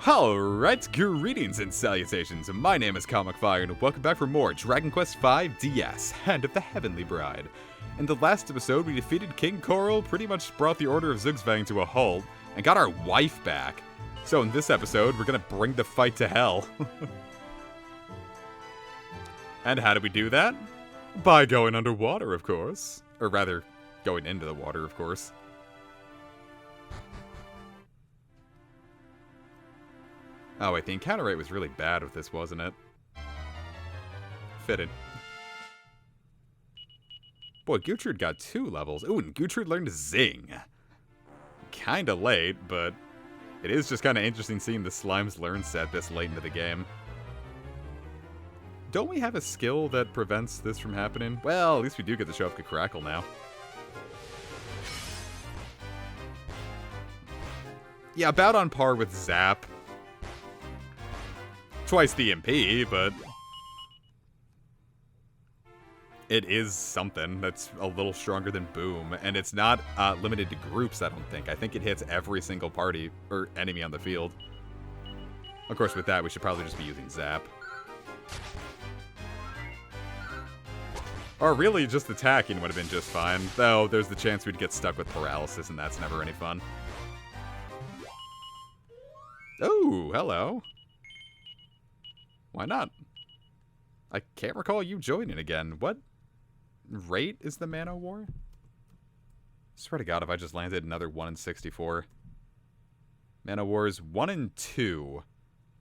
Alright, greetings and salutations. My name is Comic Fire, and welcome back for more Dragon Quest V DS, Hand of the Heavenly Bride. In the last episode, we defeated King Coral, pretty much brought the Order of Zugzwang to a halt, and got our wife back. So in this episode, we're gonna bring the fight to hell. And how do we do that? By going underwater, of course. Or rather, going into the water, of course. Oh wait, the encounter rate was really bad with this, wasn't it? Fitted. Boy, Gutrud got 2 levels. Ooh, and Gutrud learned Zing. Kinda late, but it is just kinda interesting seeing the Slimes learn set this late into the game. Don't we have a skill that prevents this from happening? Well, at least we do get to show up Crackle now. Yeah, about on par with Zap. Twice the MP, but it is something that's a little stronger than Boom, and it's not limited to groups, I don't think. I think it hits every single party, or enemy on the field. Of course, with that, we should probably just be using Zap. Or really, just attacking would have been just fine, though there's the chance we'd get stuck with Paralysis, and that's never any fun. Oh, hello. Why not? I can't recall you joining again. What rate is the Mana War? Swear to God, if I just landed another 1 in 64. Mana War is 1 in 2.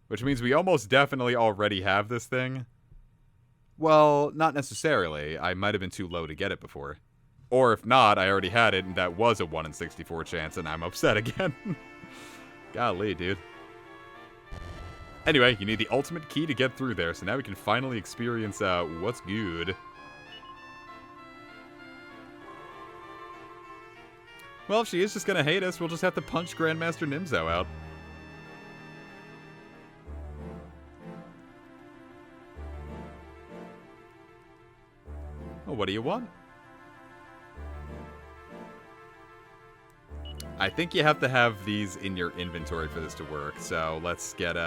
Which means we almost definitely already have this thing. Well, not necessarily. I might have been too low to get it before. Or if not, I already had it and that was a 1 in 64 chance and I'm upset again. Golly, dude. Anyway, you need the ultimate key to get through there, so now we can finally experience what's good. Well, if she is just gonna hate us, we'll just have to punch Grandmaster Nimzo out. Well, what do you want? I think you have to have these in your inventory for this to work, so let's get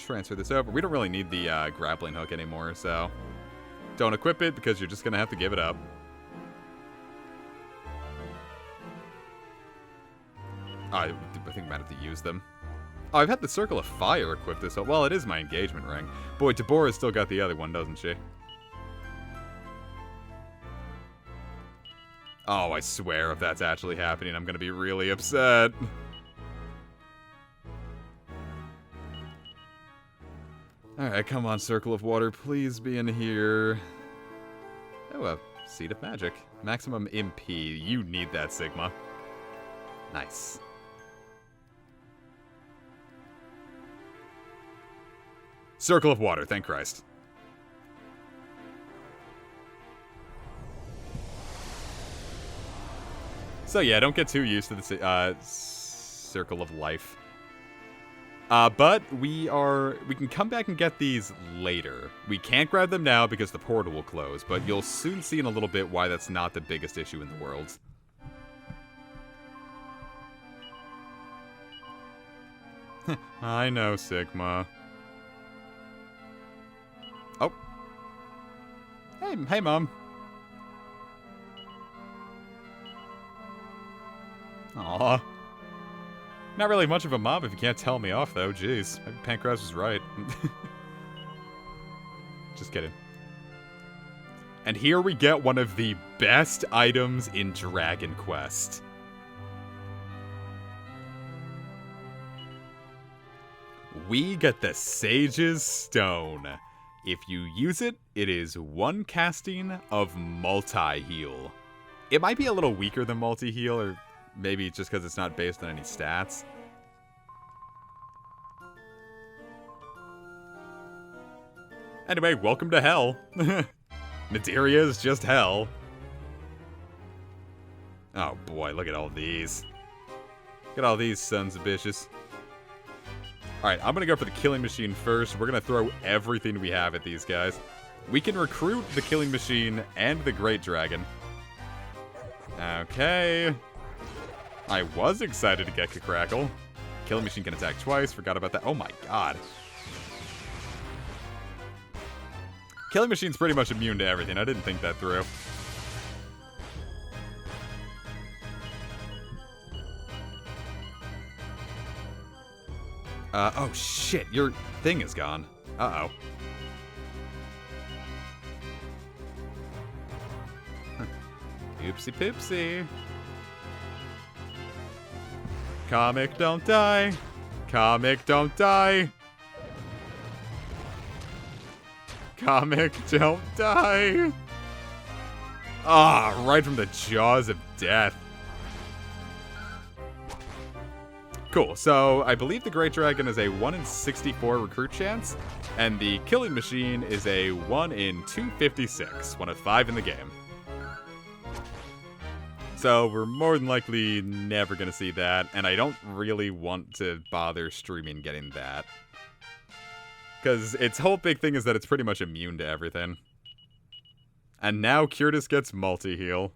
transfer this over. We don't really need the grappling hook anymore, so don't equip it because you're just gonna have to give it up. I think we might have to use them. Oh, I've had the Circle of Fire equipped this. Well, it is my engagement ring. Boy, Deborah's still got the other one, doesn't she? Oh, I swear if that's actually happening, I'm gonna be really upset. Alright, come on, Circle of Water, please be in here. Oh, a Seed of Magic. Maximum MP. You need that, Sigma. Nice. Circle of Water, thank Christ. So yeah, don't get too used to the Circle of Life. But we can come back and get these later. We can't grab them now because the portal will close, but you'll soon see in a little bit why that's not the biggest issue in the world. I know, Sigma. Oh. Hey, Mom. Aw. Not really much of a mom if you can't tell me off, though. Jeez. Maybe Pancras was right. Just kidding. And here we get one of the best items in Dragon Quest. We get the Sage's Stone. If you use it, it is 1 casting of multi-heal. It might be a little weaker than multi-heal, or maybe just because it's not based on any stats. Anyway, welcome to hell. Nadiria is just hell. Oh boy, look at all these. Look at all these sons of bitches. Alright, I'm gonna go for the Killing Machine first. We're gonna throw everything we have at these guys. We can recruit the Killing Machine and the Great Dragon. Okay. I was excited to get Crackle. Killing Machine can attack twice. Forgot about that. Oh my god. Killing Machine's pretty much immune to everything. I didn't think that through. Oh shit, your thing is gone. Uh-oh. Oopsie poopsie. Comic, don't die. Comic, don't die. Comic, don't die. Ah, right from the jaws of death. Cool, so I believe the Great Dragon is a 1 in 64 recruit chance, and the Killing Machine is a 1 in 256, 1 of 5 in the game. So we're more than likely never going to see that, and I don't really want to bother streaming getting that. Because its whole big thing is that it's pretty much immune to everything. And now Curtis gets multi-heal.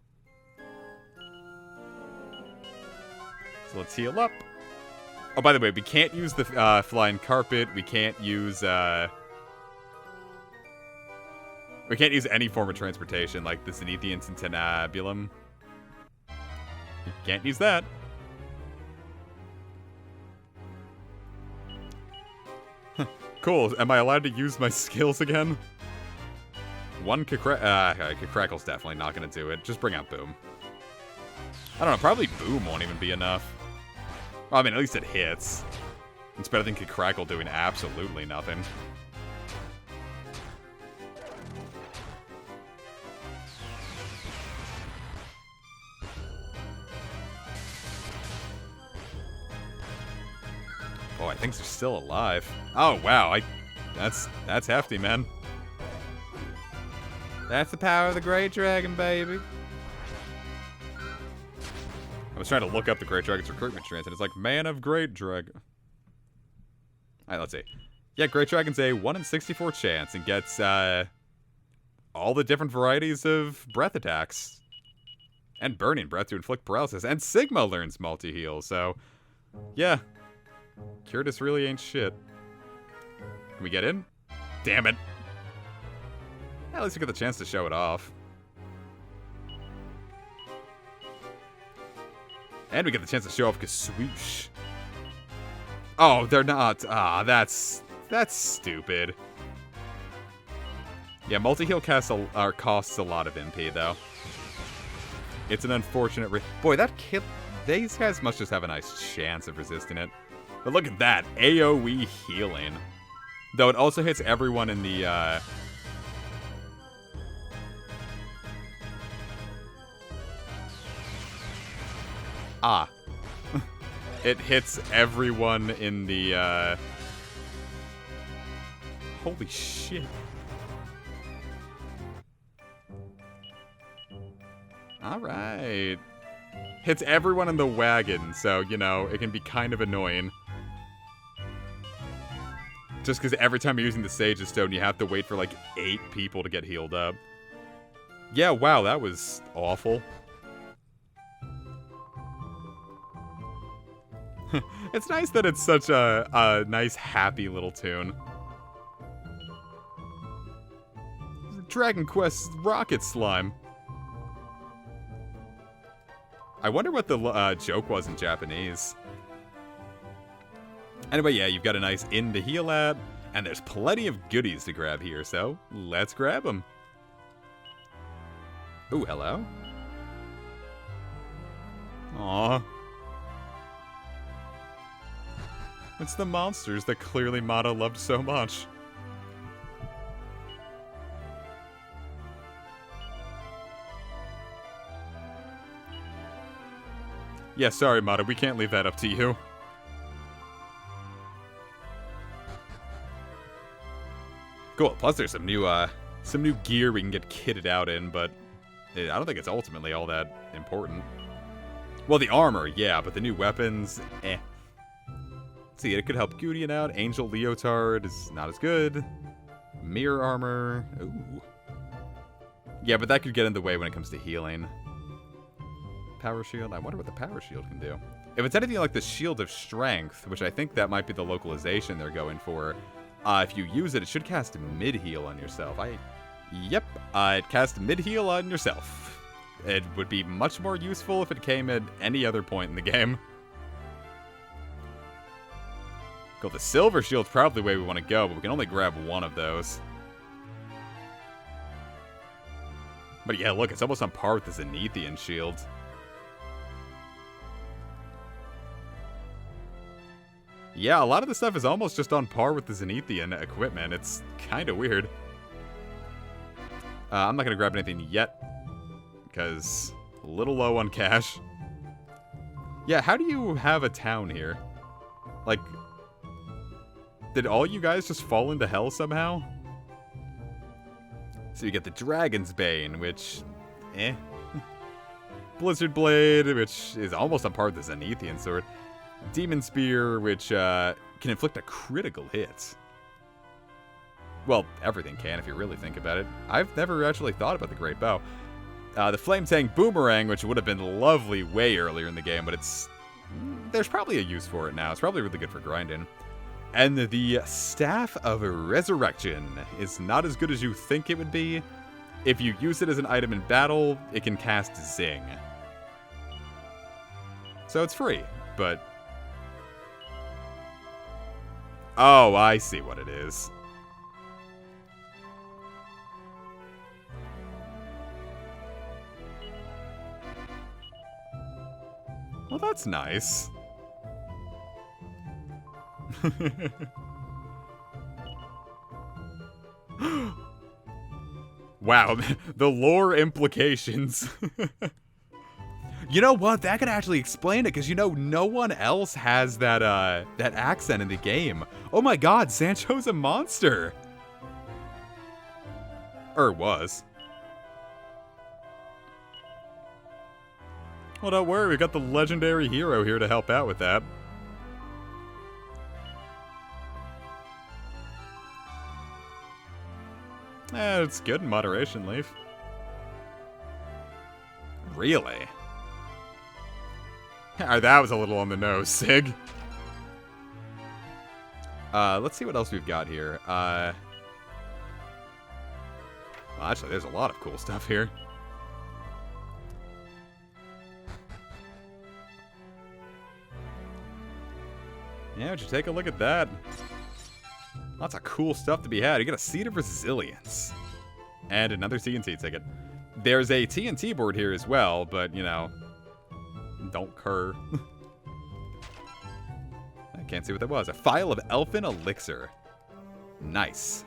So let's heal up. Oh, by the way, we can't use the flying carpet. We can't use any form of transportation, like the Zenithian Centenabulum. You can't use that. Cool. Am I allowed to use my skills again? One Crackle's definitely not going to do it. Just bring out Boom. I don't know. Probably Boom won't even be enough. Well, I mean, at least it hits. It's better than Crackle doing absolutely nothing. Oh, I think they're still alive. Oh, wow. That's hefty, man. That's the power of the Great Dragon, baby. I was trying to look up the Great Dragon's recruitment chance, and it's like, Man of Great Dragon. Alright, let's see. Yeah, Great Dragon's a 1 in 64 chance, and gets, all the different varieties of breath attacks. And Burning Breath to inflict paralysis. And Sigma learns multi-heal, so... Yeah. Curtis really ain't shit. Can we get in? Damn it. At least we get the chance to show it off. And we get the chance to show off Kaswoosh. Oh, they're not. Ah, that's stupid. Yeah, multi-heal costs a lot of MP, though. It's an unfortunate... Boy, these guys must just have a nice chance of resisting it. But look at that. AoE healing. Though it also hits everyone in the... It hits everyone in the, Holy shit. Alright. Hits everyone in the wagon, so, you know, it can be kind of annoying. Just because every time you're using the Sage's Stone, you have to wait for, like, 8 people to get healed up. Yeah, wow, that was awful. It's nice that it's such a nice, happy little tune. Dragon Quest Rocket Slime. I wonder what the joke was in Japanese. Anyway, yeah, you've got a nice inn to heal at, and there's plenty of goodies to grab here, so let's grab them. Ooh, hello. Aww. It's the monsters that clearly Mata loved so much. Yeah, sorry, Mata, we can't leave that up to you. Cool, plus there's some new gear we can get kitted out in, but I don't think it's ultimately all that important. Well, the armor, yeah, but the new weapons, eh. See, it could help Gudian out. Angel Leotard is not as good. Mirror armor. Ooh. Yeah, but that could get in the way when it comes to healing. power shield. I wonder what the power shield can do. If it's anything like the Shield of Strength, which I think that might be the localization they're going for, if you use it, it should cast mid-heal on yourself. Yep, it casts mid-heal on yourself. It would be much more useful if it came at any other point in the game. Cool, the Silver Shield's probably the way we want to go, but we can only grab one of those. But yeah, look, it's almost on par with the Zenithian Shield. Yeah, a lot of the stuff is almost just on par with the Zenithian equipment. It's kind of weird. I'm not going to grab anything yet, because a little low on cash. Yeah, how do you have a town here? Like, did all you guys just fall into hell somehow? So you get the Dragon's Bane, which, Blizzard Blade, which is almost on par with the Zenithian Sword. Demon Spear, which can inflict a critical hit. Well, everything can if you really think about it. I've never actually thought about the Great Bow. The Flame Tang Boomerang, which would have been lovely way earlier in the game, but there's probably a use for it now. It's probably really good for grinding. And the Staff of Resurrection is not as good as you think it would be. If you use it as an item in battle, it can cast Zing. So it's free, but... Oh, I see what it is. Well, that's nice. Wow, the lore implications. You know what? That could actually explain it, because no one else has that that accent in the game. Oh my god, Sancho's a monster. Or was. Well, don't worry, we got the legendary hero here to help out with that. It's good in moderation, Leaf. Really? That was a little on the nose, Sig. Let's see what else we've got here. Well, actually, there's a lot of cool stuff here. Yeah, would you take a look at that? Lots of cool stuff to be had. You get a Seed of Resilience. And another TNT ticket. There's a TNT board here as well, but, don't cur. I can't see what that was. A Phial of Elfin Elixir. Nice.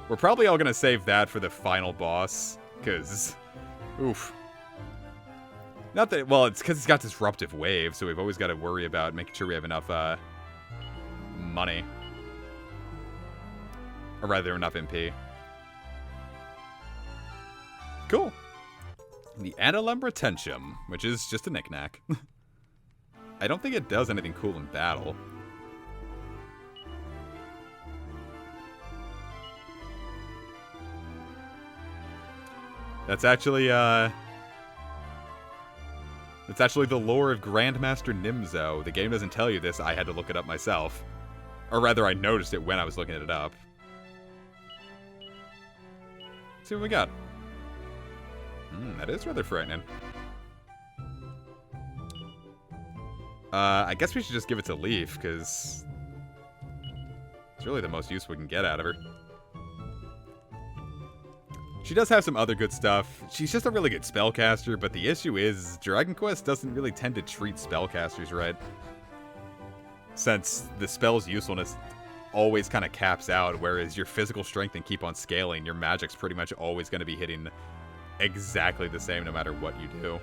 We're probably all going to save that for the final boss, because, oof. Not that, well, it's because it's got Disruptive Wave, so we've always got to worry about making sure we have enough, money. Or rather, enough MP. Cool. The Analem Retentium, which is just a knickknack. I don't think it does anything cool in battle. That's actually the lore of Grandmaster Nimzo. The game doesn't tell you this. I had to look it up myself. Or rather, I noticed it when I was looking it up. Let's see what we got. That is rather frightening. I guess we should just give it to Leaf, because it's really the most use we can get out of her. She does have some other good stuff. She's just a really good spellcaster, but the issue is Dragon Quest doesn't really tend to treat spellcasters right. Since the spell's usefulness always kind of caps out, whereas your physical strength can keep on scaling, your magic's pretty much always going to be hitting exactly the same no matter what you do.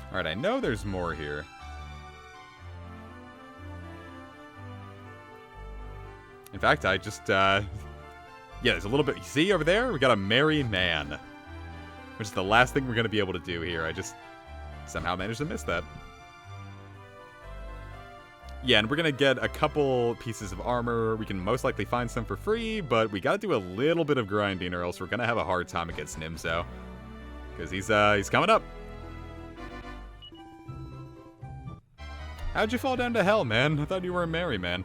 Alright, I know there's more here. In fact, I just, yeah, there's a little bit. You see over there? We got a Merry Man. Which is the last thing we're going to be able to do here. I just somehow managed to miss that. Yeah, and we're going to get a couple pieces of armor. We can most likely find some for free, but we got to do a little bit of grinding or else we're going to have a hard time against Nimzo. Because he's coming up. How'd you fall down to hell, man? I thought you were a merry man.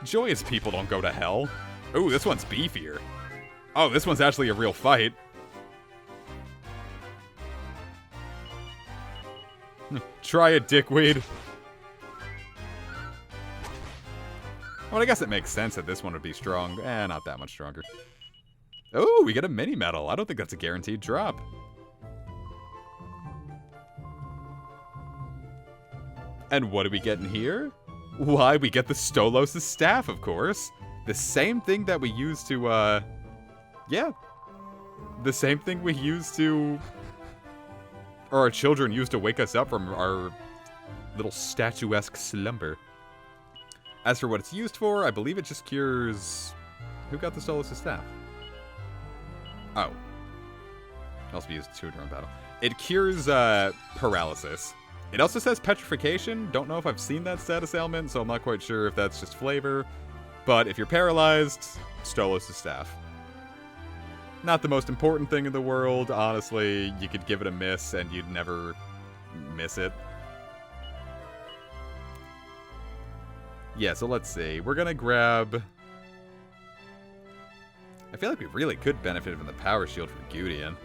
Joyous people don't go to hell. Ooh, this one's beefier. Oh, this one's actually a real fight. Try it, dickweed. Well, I guess it makes sense that this one would be strong. Not that much stronger. Oh, we get a mini medal. I don't think that's a guaranteed drop. And what do we get in here? Why, we get the Stolos' staff, of course. The same thing that we used to, yeah. The same thing we used to... Or our children used to wake us up from our little statuesque slumber. As for what it's used for, I believe it just cures... Who got the Stolos' staff? Oh. It also be used to during battle. It cures, paralysis. It also says petrification. Don't know if I've seen that status ailment, so I'm not quite sure if that's just flavor. But if you're paralyzed, Stolos' staff. Not the most important thing in the world. Honestly, you could give it a miss and you'd never miss it. Yeah, so let's see. We're gonna grab... I feel like we really could benefit from the power shield from Gudian.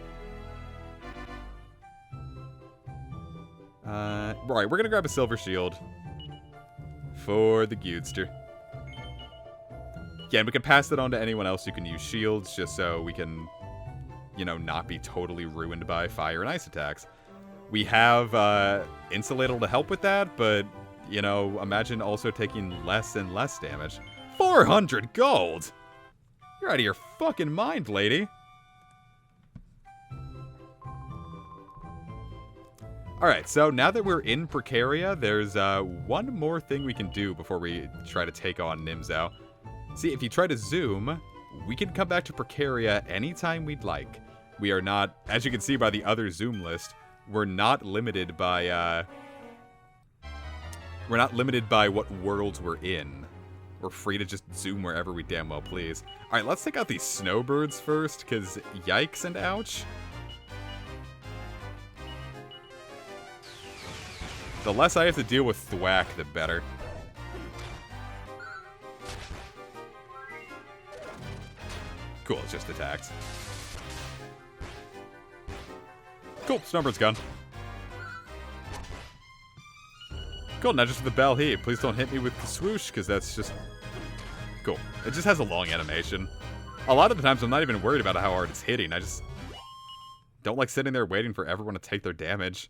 Right, we're gonna grab a silver shield for the Gudster. Yeah, and we can pass it on to anyone else who can use shields, just so we can, you know, not be totally ruined by fire and ice attacks. We have Insulator to help with that, but, you know, imagine also taking less and less damage. 400 gold! You're out of your fucking mind, lady. Alright, so now that we're in Precaria, there's one more thing we can do before we try to take on Nimzo. See, if you try to zoom, we can come back to Precaria anytime we'd like. We are not, as you can see by the other zoom list, we're not limited by what worlds we're in. We're free to just zoom wherever we damn well please. Alright, let's take out these snowbirds first, because yikes and ouch. The less I have to deal with thwack, the better. Cool, it's just attacks. Cool, Snowbird's gone. Cool, now just with the bell heat. Please don't hit me with the swoosh, because that's just... Cool. It just has a long animation. A lot of the times I'm not even worried about how hard it's hitting. I just don't like sitting there waiting for everyone to take their damage.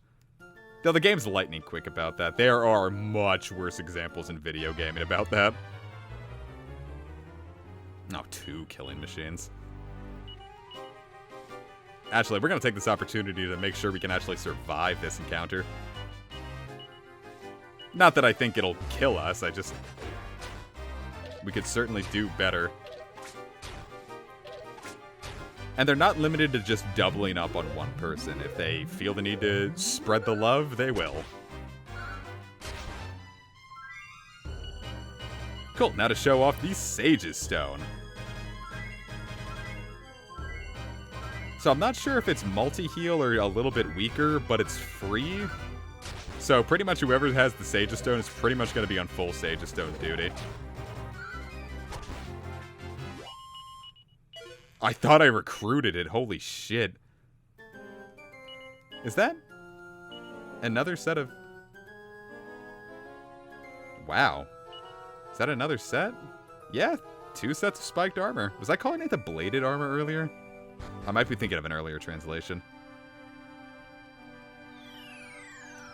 Though the game's lightning quick about that. There are much worse examples in video gaming about that. Oh, 2 killing machines. Actually, we're going to take this opportunity to make sure we can actually survive this encounter. Not that I think it'll kill us, I just... We could certainly do better. And they're not limited to just doubling up on one person. If they feel the need to spread the love, they will. Cool, now to show off the Sage's Stone. So I'm not sure if it's multi-heal or a little bit weaker, but it's free. So pretty much whoever has the Sage's Stone is pretty much going to be on full Sage's Stone duty. I thought I recruited it. Holy shit. Is that another set of... Wow. Is that another set? Yeah, 2 sets of spiked armor. Was I calling it the bladed armor earlier? I might be thinking of an earlier translation.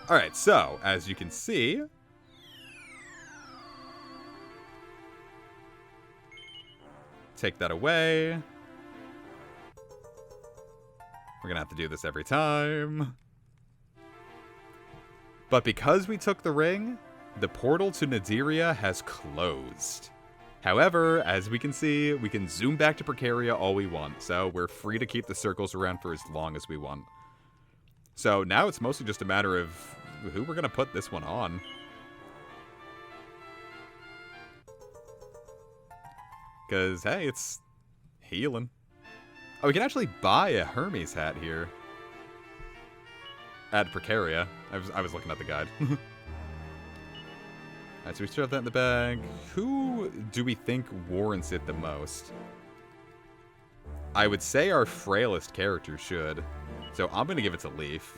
Alright, so, as you can see... Take that away. We're gonna have to do this every time. But because we took the ring, the portal to Nadiria has closed. However, as we can see, we can zoom back to Precaria all we want, so we're free to keep the circles around for as long as we want. So now it's mostly just a matter of who we're gonna put this one on. Because, hey, it's healing. Oh, we can actually buy a Hermes hat here. At Precaria. I was looking at the guide. Alright, so we shove that in the bag. Who do we think warrants it the most? I would say our frailest character should. So I'm going to give it to Leaf.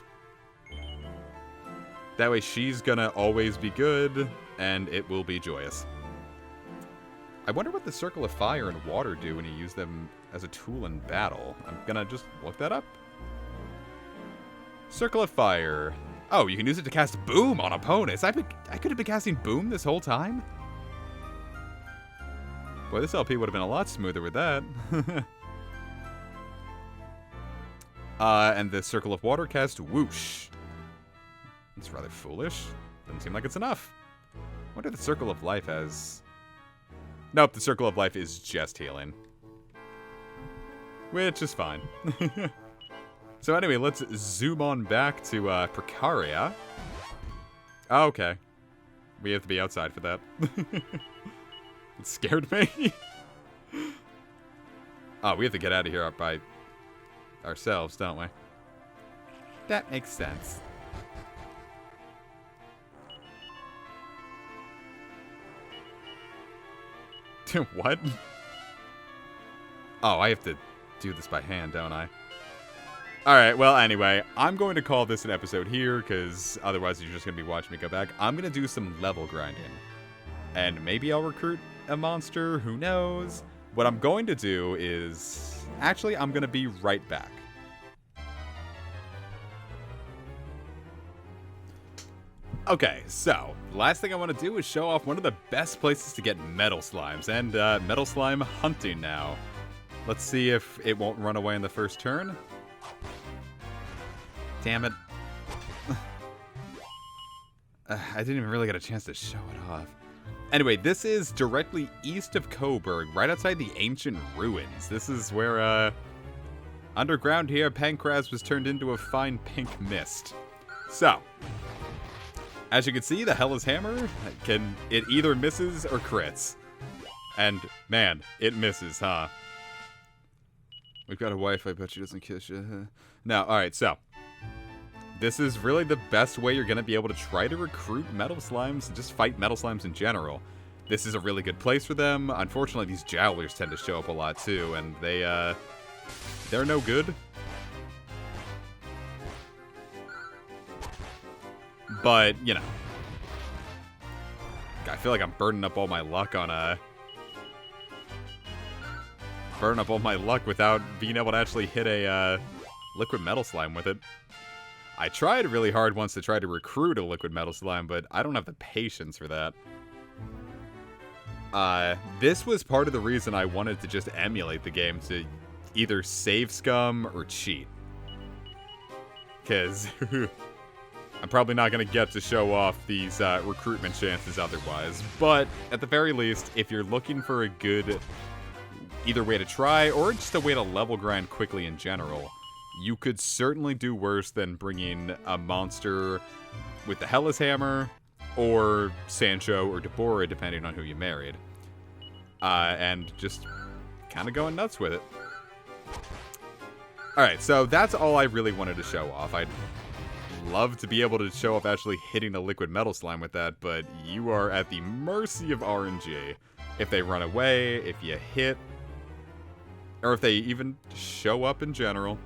That way she's going to always be good, and it will be joyous. I wonder what the Circle of Fire and Water do when you use them as a tool in battle. I'm going to just look that up. Circle of Fire. Oh, you can use it to cast Boom on opponents. I could have been casting Boom this whole time? Boy, this LP would have been a lot smoother with that. And the Circle of Water cast Whoosh. It's rather foolish. Doesn't seem like it's enough. I wonder if the Circle of Life has... Nope, the Circle of Life is just healing. Which is fine. So anyway, let's zoom on back to Precaria. Oh, okay. We have to be outside for that. It scared me. Oh, we have to get out of here by ourselves, don't we? That makes sense. What? Oh, I have to do this by hand, don't I? Alright, well, anyway, I'm going to call this an episode here, because otherwise you're just going to be watching me go back. I'm going to do some level grinding. And maybe I'll recruit a monster, who knows? What I'm going to do is... Actually, I'm going to be right back. Okay, so, last thing I want to do is show off one of the best places to get metal slimes, and metal slime hunting now. Let's see if it won't run away in the first turn. Damn it. I didn't even really get a chance to show it off. Anyway, this is directly east of Coburg, right outside the ancient ruins. This is where, underground here, Pancras was turned into a fine pink mist. So, as you can see, the Hellas Hammer, it either misses or crits. And, man, it misses, huh? We've got a wife, I bet she doesn't kiss you. No, alright, so. This is really the best way you're going to be able to try to recruit metal slimes and just fight metal slimes in general. This is a really good place for them. Unfortunately, these jowlers tend to show up a lot too, and they're no good. But, you know. I feel like I'm burning up all my luck on burn up all my luck without being able to actually hit a liquid metal slime with it. I tried really hard once to try to recruit a liquid metal slime, but I don't have the patience for that. This was part of the reason I wanted to just emulate the game to either save scum or cheat. Because I'm probably not going to get to show off these recruitment chances otherwise. But at the very least, if you're looking for a good either way to try or just a way to level grind quickly in general, you could certainly do worse than bringing a monster with the Hellas Hammer, or Sancho, or Deborah, depending on who you married. And just kind of going nuts with it. Alright, so that's all I really wanted to show off. I'd love to be able to show off actually hitting a liquid metal slime with that, but you are at the mercy of RNG. If they run away, if you hit, or if they even show up in general.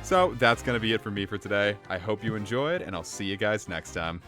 So, that's going to be it for me for today. I hope you enjoyed, and I'll see you guys next time.